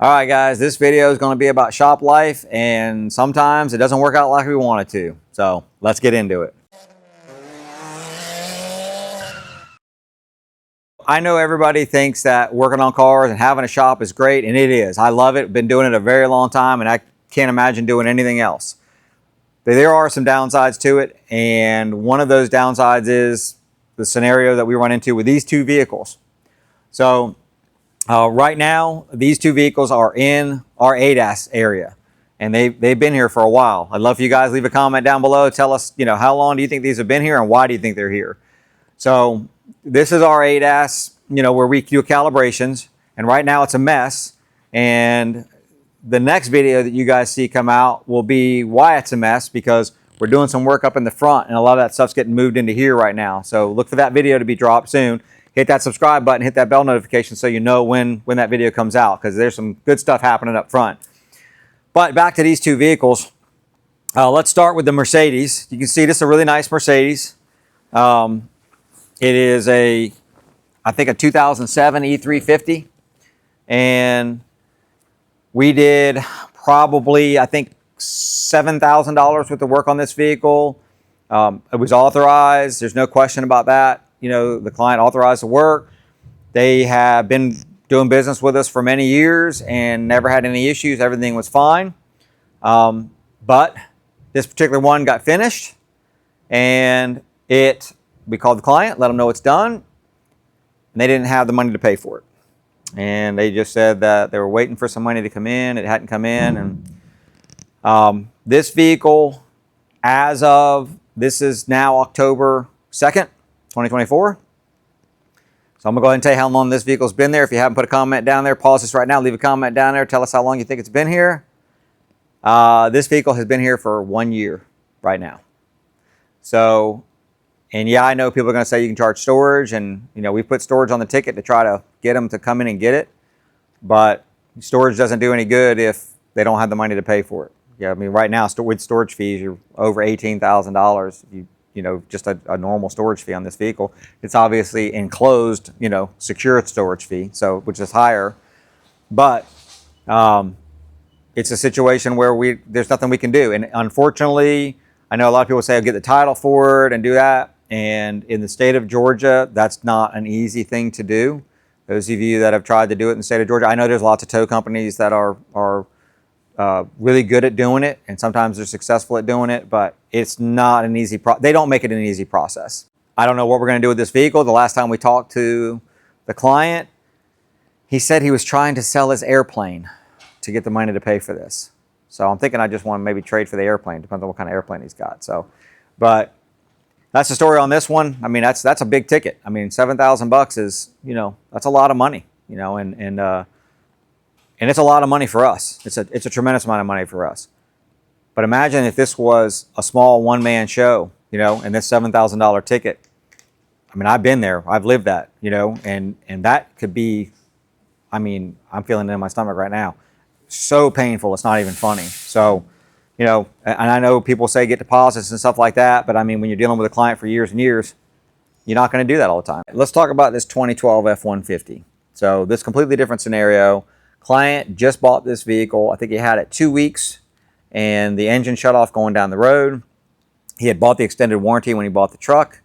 All right, guys, this video is going to be about shop life, and sometimes it doesn't work out like we want it to. So let's get into it. I know everybody thinks that working on cars and having a shop is great, and it is. I love it. Been doing it a very long time, and I can't imagine doing anything else. But there are some downsides to it, and one of those downsides is the scenario that we run into with these two vehicles. So right now, these two vehicles are in our AESWave area, and they've been here for a while. I'd love for you guys to leave a comment down below. Tell us, how long do you think these have been here, and why do you think they're here? So this is our AESWave, where we do calibrations, and right now it's a mess. And the next video that you guys see come out will be why it's a mess, because we're doing some work up in the front, and a lot of that stuff's getting moved into here right now. So look for that video to be dropped soon. Hit that subscribe button, hit that bell notification so you know when that video comes out, because there's some good stuff happening up front. But back to these two vehicles. Let's start with the Mercedes. You can see this is a really nice Mercedes. It is I think a 2007 E350. And we did probably, I think, $7,000 worth of work on this vehicle. It was authorized. There's no question about that. The client authorized the work. They have been doing business with us for many years and never had any issues. Everything was fine. But this particular one got finished, and we called the client, let them know it's done, and they didn't have the money to pay for it. And they just said that they were waiting for some money to come in. It hadn't come in. And this vehicle, this is now October 2nd, 2024. So I'm going to go ahead and tell you how long this vehicle's been there. If you haven't put a comment down there, pause this right now, leave a comment down there. Tell us how long you think it's been here. This vehicle has been here for 1 year right now. So, and yeah, I know people are going to say you can charge storage, and we put storage on the ticket to try to get them to come in and get it. But storage doesn't do any good if they don't have the money to pay for it. Yeah, I mean, right now with storage fees, you're over $18,000. Just a normal storage fee on this vehicle. It's obviously enclosed, secured storage fee, so which is higher. But it's a situation where there's nothing we can do. And unfortunately, I know a lot of people say I'll get the title for it and do that. And in the state of Georgia, that's not an easy thing to do. Those of you that have tried to do it in the state of Georgia, I know there's lots of tow companies that are really good at doing it, and sometimes they're successful at doing it, but it's not an easy they don't make it an easy process. I don't know what we're going to do with this vehicle. The last time we talked to the client, he said he was trying to sell his airplane to get the money to pay for this. So I'm thinking I just want to maybe trade for the airplane, depends on what kind of airplane he's got. So, but that's the story on this one. I mean, that's a big ticket. I mean, $7,000 is, that's a lot of money, and it's a lot of money for us. It's a tremendous amount of money for us. But imagine if this was a small one-man show, and this $7,000 ticket. I mean, I've been there. I've lived that, and that could be, I mean, I'm feeling it in my stomach right now. So painful, it's not even funny. So, and I know people say get deposits and stuff like that, but I mean, when you're dealing with a client for years and years, you're not going to do that all the time. Let's talk about this 2012 F-150. So this completely different scenario. Client just bought this vehicle. I think he had it 2 weeks, and the engine shut off going down the road. He had bought the extended warranty when he bought the truck.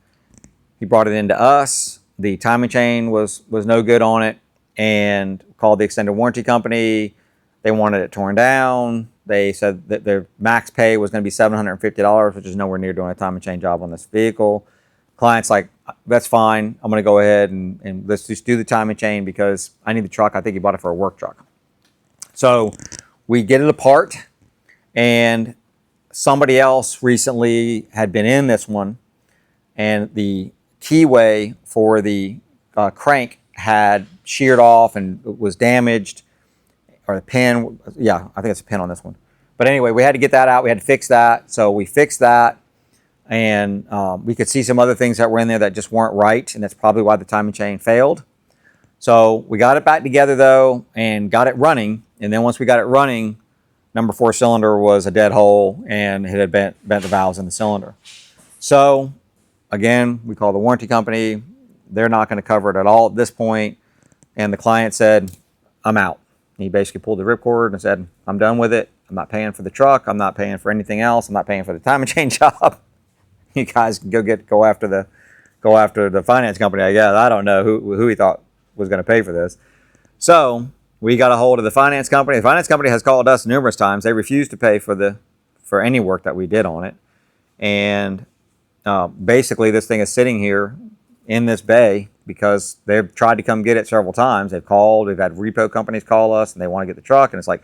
He brought it into us. The timing chain was no good on it, and called the extended warranty company. They wanted it torn down. They said that their max pay was going to be $750, which is nowhere near doing a timing chain job on this vehicle. Client's like, that's fine. I'm going to go ahead and let's just do the timing chain because I need the truck. I think he bought it for a work truck. So we get it apart, and somebody else recently had been in this one, and the keyway for the crank had sheared off and was damaged, or the pin. Yeah, I think it's a pin on this one. But anyway, we had to get that out. We had to fix that. So we fixed that. And we could see some other things that were in there that just weren't right, and that's probably why the timing chain failed. So we got it back together, though, and got it running. And then once we got it running, number 4 cylinder was a dead hole, and it had bent the valves in the cylinder. So again, we called the warranty company. They're not going to cover it at all at this point. And the client said, I'm out. He basically pulled the ripcord and said, I'm done with it. I'm not paying for the truck. I'm not paying for anything else. I'm not paying for the time and chain job. You guys can go after the finance company, I guess. I don't know who he thought was going to pay for this. So we got a hold of the finance company. The finance company has called us numerous times. They refused to pay for any work that we did on it. And basically this thing is sitting here in this bay because they've tried to come get it several times. They've called. We've had repo companies call us, and they want to get the truck. And it's like,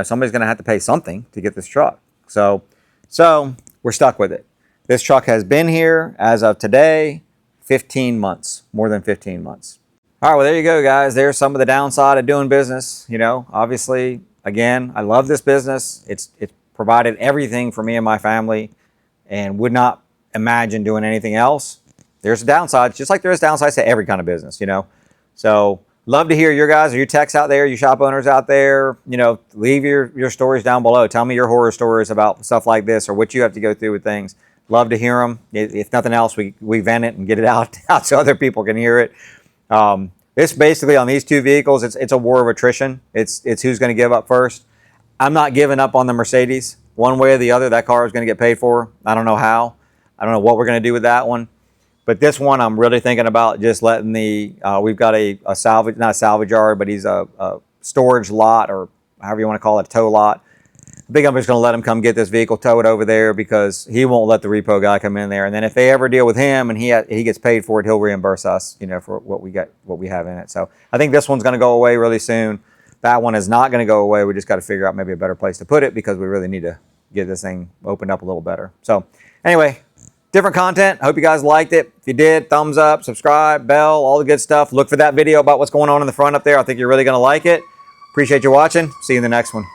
somebody's going to have to pay something to get this truck. So we're stuck with it. This truck has been here as of today, 15 months, more than 15 months. All right, well, there you go, guys. There's some of the downside of doing business. Obviously, again, I love this business. It's provided everything for me and my family, and would not imagine doing anything else. There's downsides, just like there's downsides to every kind of business, So love to hear your guys or your techs out there, you shop owners out there, leave your stories down below. Tell me your horror stories about stuff like this or what you have to go through with things. Love to hear them. If nothing else, we vent it and get it out so other people can hear it. This basically on these two vehicles, it's a war of attrition. It's who's going to give up first. I'm not giving up on the Mercedes. One way or the other, that car is going to get paid for. I don't know how. I don't know what we're going to do with that one. But this one, I'm really thinking about just letting we've got a salvage, not a salvage yard, but he's a storage lot, or however you want to call it, a tow lot. I think I'm just going to let him come get this vehicle, tow it over there, because he won't let the repo guy come in there. And then if they ever deal with him and he gets paid for it, he'll reimburse us, for what we have in it. So I think this one's going to go away really soon. That one is not going to go away. We just got to figure out maybe a better place to put it, because we really need to get this thing opened up a little better. So anyway, different content. I hope you guys liked it. If you did, thumbs up, subscribe, bell, all the good stuff. Look for that video about what's going on in the front up there. I think you're really going to like it. Appreciate you watching. See you in the next one.